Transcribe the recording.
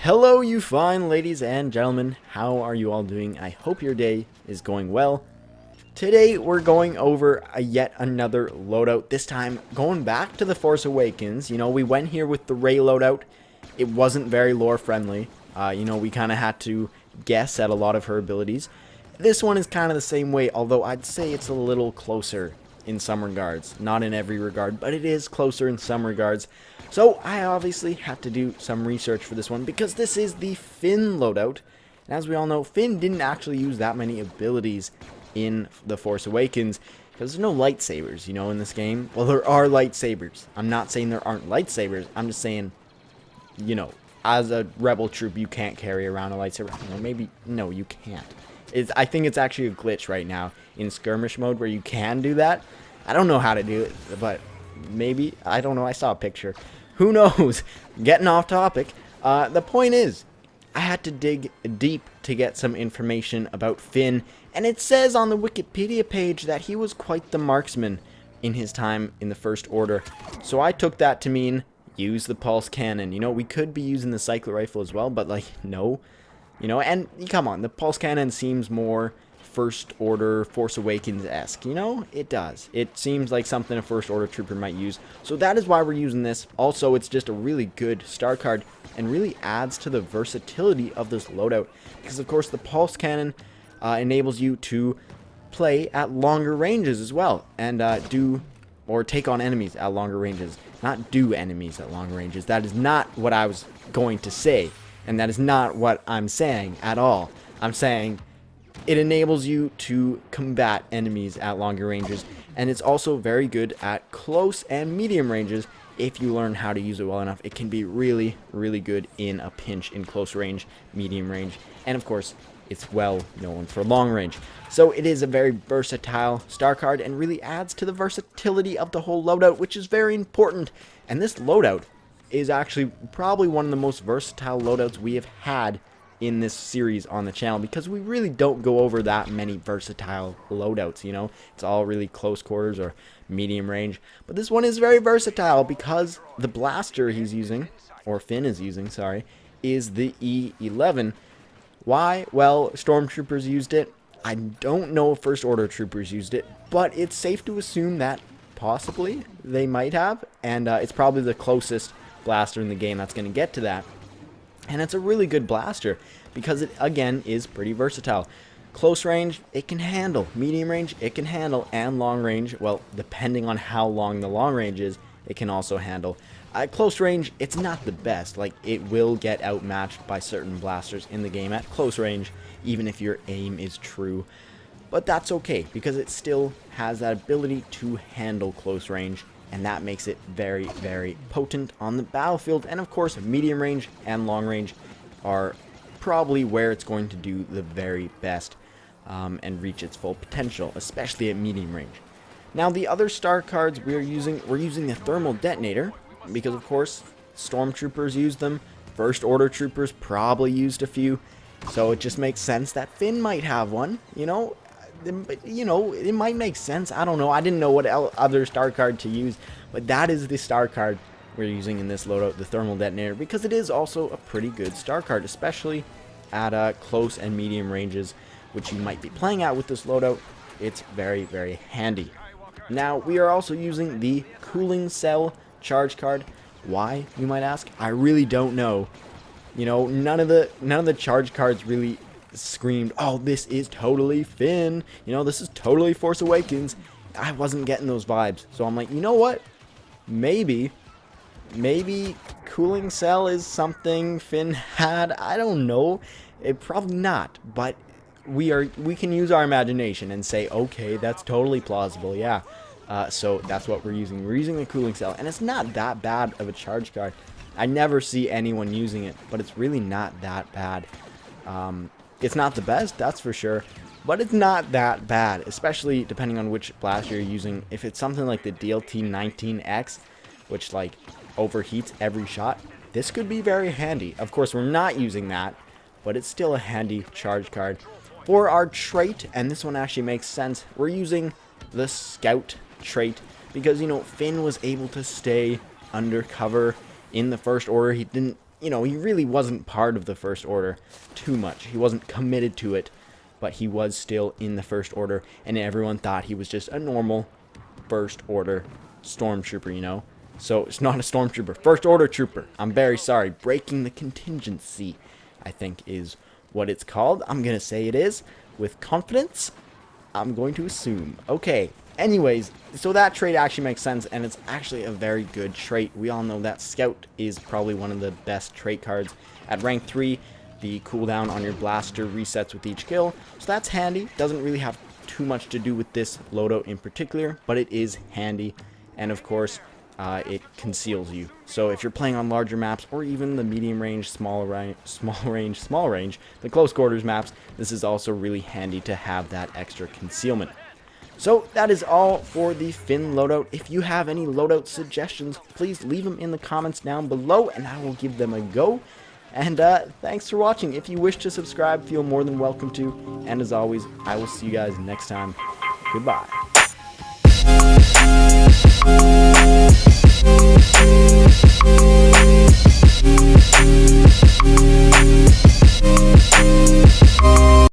Hello, you fine ladies and gentlemen. How are you all doing? I hope your day is going well. Today, we're going over yet another loadout. This time, going back to the Force Awakens. You know, we went here with the Rey loadout. It wasn't very lore friendly. We kind of had to guess at a lot of her abilities. This one is kind of the same way, although I'd say it's a little closer in some regards. Not in every regard, but it is closer in some regards. So I obviously had to do some research for this one because this is the Finn loadout. And as we all know, Finn didn't actually use that many abilities in The Force Awakens because there's no lightsabers, you know, in this game. Well, there are lightsabers. I'm not saying there aren't lightsabers. I'm just saying, you know, as a rebel troop, you can't carry around a lightsaber. You know, maybe, no, you can't. I think it's actually a glitch right now in skirmish mode where you can do that. I don't know how to do it, but maybe, I don't know, I saw a picture. Who knows? Getting off topic. The point is, I had to dig deep to get some information about Finn, and it says on the Wikipedia page that he was quite the marksman in his time in the First Order. So I took that to mean use the pulse cannon. You know, we could be using the cycler rifle as well, but like, no. You know, and come on, the pulse cannon seems more First Order Force Awakens-esque, you know? It does. It seems like something a First Order trooper might use. So that is why we're using this. Also, it's just a really good star card and really adds to the versatility of this loadout. Because, of course, the pulse cannon enables you to play at longer ranges as well. And take on enemies at longer ranges. Not do enemies at longer ranges. That is not what I was going to say. And that is not what I'm saying at all. I'm saying it enables you to combat enemies at longer ranges, and it's also very good at close and medium ranges. If you learn how to use it well enough, it can be really, really good in a pinch in close range, medium range, and of course, it's well known for long range. So it is a very versatile star card and really adds to the versatility of the whole loadout, which is very important. And this loadout is actually probably one of the most versatile loadouts we have had in this series on the channel, because we really don't go over that many versatile loadouts, you know. It's all really close quarters or medium range, but this one is very versatile because the blaster he's using, or Finn is using, sorry, is the E-11. Why? Well, stormtroopers used it. I don't know if First Order troopers used it, but it's safe to assume that possibly they might have, and it's probably the closest blaster in the game that's going to get to that. And it's a really good blaster because it, again, is pretty versatile. Close range, it can handle. Medium range, it can handle. And long range, well, depending on how long the long range is, it can also handle. At close range, it's not the best. Like, it will get outmatched by certain blasters in the game at close range, even if your aim is true. But that's okay, because it still has that ability to handle close range. And that makes it very, very potent on the battlefield. And of course, medium range and long range are probably where it's going to do the very best and reach its full potential, especially at medium range. Now, the other star cards we're using the thermal detonator because, of course, stormtroopers use them. First Order troopers probably used a few. So it just makes sense that Finn might have one, you know. It might make sense. I don't know. I didn't know what other star card to use, but that is the star card we're using in this loadout, the thermal detonator, because it is also a pretty good star card, especially at close and medium ranges, which you might be playing at with this loadout. It's very, very handy. Now, we are also using the cooling cell charge card. Why, you might ask? I really don't know. You know, none of the charge cards really screamed, oh, this is totally Finn, you know, this is totally Force Awakens. I wasn't getting those vibes, so I'm like, you know what, maybe cooling cell is something Finn had. I don't know, it probably not, but we can use our imagination and say, okay, that's totally plausible. Yeah. So that's what we're using the cooling cell, and it's not that bad of a charge card. I never see anyone using it, but it's really not that bad. It's not the best, that's for sure, but it's not that bad, especially depending on which blaster you're using. If it's something like the DLT-19X, which like overheats every shot, this could be very handy. Of course, we're not using that, but it's still a handy charge card. For our trait, and this one actually makes sense, we're using the Scout trait because, you know, Finn was able to stay undercover in the First Order. He didn't you know, he really wasn't part of the First Order too much. He wasn't committed to it, but he was still in the First Order, and everyone thought he was just a normal First Order stormtrooper, you know? So it's not a stormtrooper, First Order trooper. I'm very sorry. Breaking the contingency, I think, is what it's called. I'm going to say it is with confidence. I'm going to assume. Okay. Anyways, so that trait actually makes sense, and it's actually a very good trait. We all know that Scout is probably one of the best trait cards. At rank 3, the cooldown on your blaster resets with each kill, so that's handy. Doesn't really have too much to do with this loadout in particular, but it is handy, and of course, it conceals you. So if you're playing on larger maps, or even the medium range, small range, the close quarters maps, this is also really handy to have that extra concealment. So that is all for the Finn loadout. If you have any loadout suggestions, please leave them in the comments down below, and I will give them a go. And thanks for watching. If you wish to subscribe, feel more than welcome to. And as always, I will see you guys next time. Goodbye.